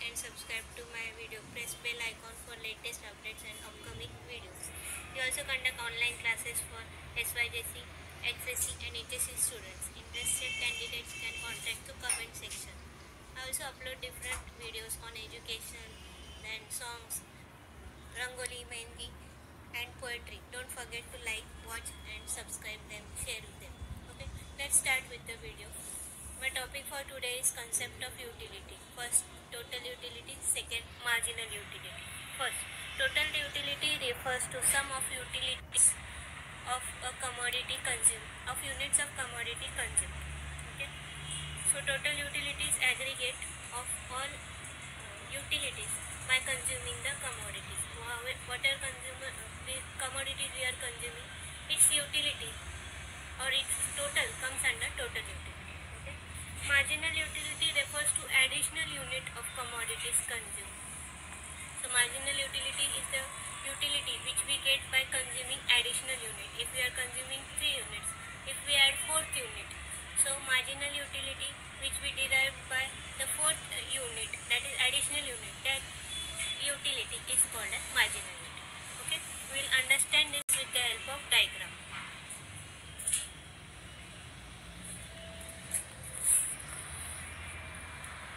and subscribe to my video. Press bell icon for latest updates and upcoming videos. We also conduct online classes for SYJC, XSC and HSC students. Interested candidates can contact the comment section. I also upload different videos on education, then songs, rangoli, mehendi and poetry. Don't forget to like, watch and subscribe them, share with them. Okay, let's start with the video. My topic for today is concept of utility. First, total utility. Second, marginal utility. First, total utility refers to sum of utilities of a commodity consumed, of units of commodity consumed. Okay. So total utility is aggregate of all utilities by consuming the commodities. Whatever commodities we are consuming, its utility or its total comes under total utility. Okay. Marginal utility refers to additional unit of commodities consumed. So marginal utility is the utility which we get by consuming additional unit. If we are consuming 3 units, if we add 4th unit, so marginal utility which we derive by the 4th unit, that is additional unit, that utility is called as marginal unit. Okay, we will understand this with the help of diagram.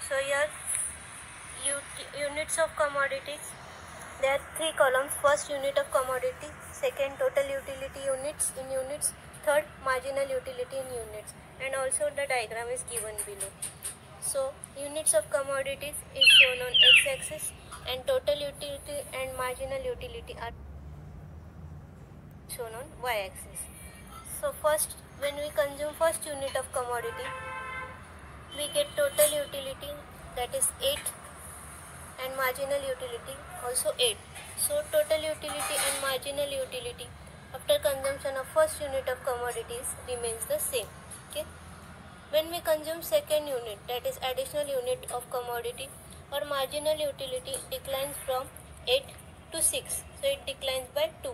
So here units of commodities, there are 3 columns. First, unit of commodity. Second, total utility units in units. Third, marginal utility in units. And also the diagram is given below. So units of commodities is shown on x-axis and total utility and marginal utility are shown on y-axis. So first, when we consume first unit of commodity, we get total utility, that is 8, and marginal utility also 8. So total utility and marginal utility after consumption of first unit of commodities remains the same. Okay. When we consume second unit, that is additional unit of commodity, our marginal utility declines from 8 to 6. So it declines by 2.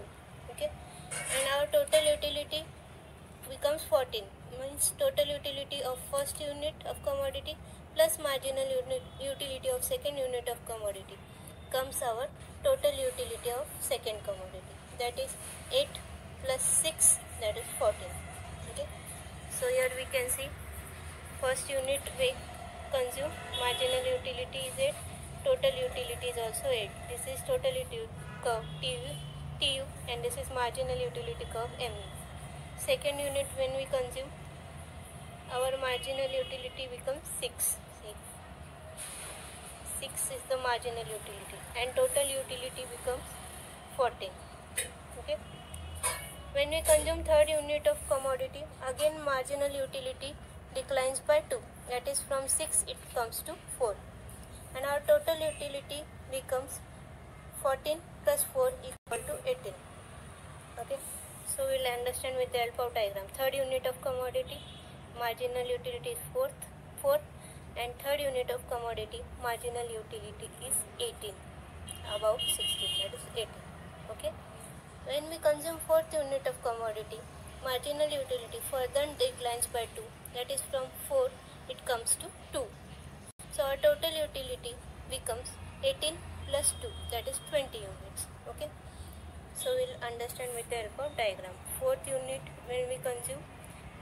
Okay. And our total utility becomes 14. Means total utility of first unit of commodity plus marginal utility of second unit of commodity comes our total utility of second commodity, that is 8 plus 6, that is 14. Okay. So here we can see first unit we consume, marginal utility is 8, total utility is also 8. This is total utility curve TU and this is marginal utility curve MU. Second unit when we consume, our marginal utility becomes 6. 6 is the marginal utility and total utility becomes 14. Okay. When we consume third unit of commodity, again marginal utility declines by 2, that is from 6 it comes to 4 and our total utility becomes 14 plus 4 equal to 18. Okay. So we will understand with the help of diagram. Third unit of commodity, marginal utility is 4 and third unit of commodity, marginal utility is 18, about 16, that is 18. Okay. When we consume fourth unit of commodity, marginal utility further declines by 2, that is from 4 it comes to 2. So our total utility becomes 18 plus 2, that is 20 units. Okay. So we will understand with the help of diagram. Fourth unit when we consume,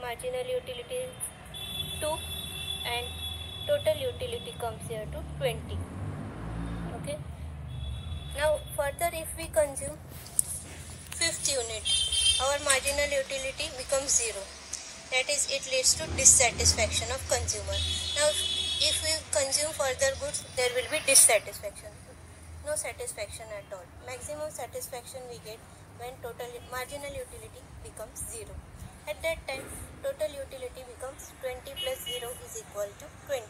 marginal utility is 2 and total utility comes here to 20. Okay. Now further if we consume fifth unit, our marginal utility becomes 0. That is, it leads to dissatisfaction of consumer. Now if we consume further goods, there will be dissatisfaction. No satisfaction at all. Maximum satisfaction we get when total marginal utility becomes 0. At that time, total utility becomes 20 plus 0 is equal to 20.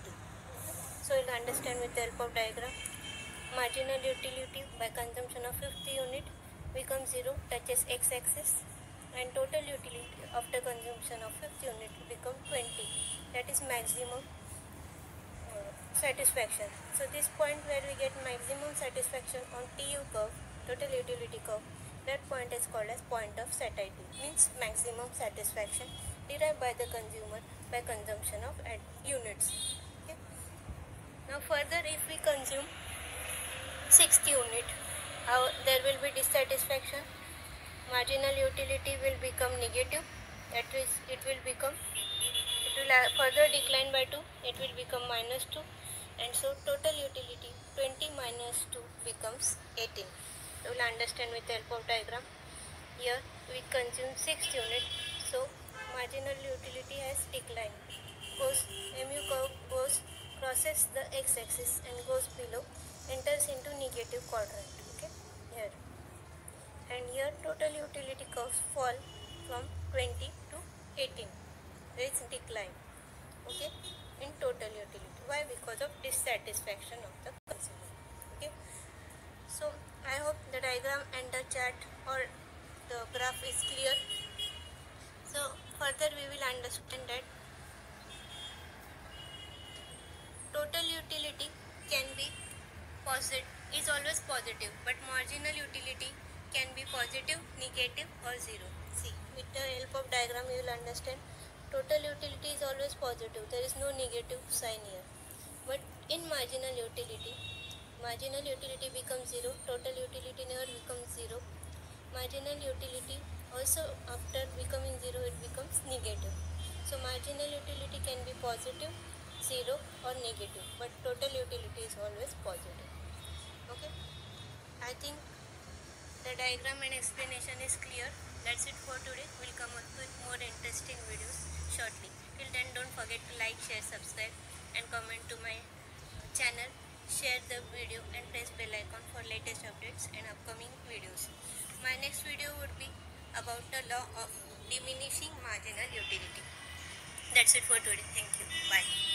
So you will understand with the help of diagram. Marginal utility by consumption of fifth unit becomes 0, touches x-axis, and total utility after consumption of fifth unit becomes 20. That is maximum satisfaction. So this point where we get maximum satisfaction on TU curve, total utility curve, that point is called as point of satiety, means maximum satisfaction derived by the consumer by consumption of units. Okay. Now further, if we consume 6th unit, there will be dissatisfaction. Marginal utility will become negative. That is, it will further decline by 2. It will become -2, and so total utility 20 minus 2 becomes 18. You will understand with the help of diagram. Here we consume 6th unit, so marginal utility has declined. MU curve crosses the x-axis and goes below, enters into negative quadrant. Okay, here, and here total utility curves fall from 20 to 18. There is decline. Okay, in total utility. Why? Because of dissatisfaction of the consumer. Okay, so I hope the diagram and the chart or the graph is clear. So further we will understand that total utility can be is always positive, but marginal utility can be positive, negative or 0. See, with the help of diagram you will understand total utility is always positive. There is no negative sign here. But in marginal utility becomes 0, total utility never becomes 0. Marginal utility also after becoming 0 it becomes negative. So marginal utility can be positive, 0 or negative, but total utility is always positive. Okay, I think the diagram and explanation is clear. That's it for today. We'll come up with more interesting videos shortly. Till then, don't forget to like, share, subscribe and comment to my channel. Share the video and press bell icon for latest updates and upcoming videos. My next video would be about the law of diminishing marginal utility. That's it for today. Thank you. Bye.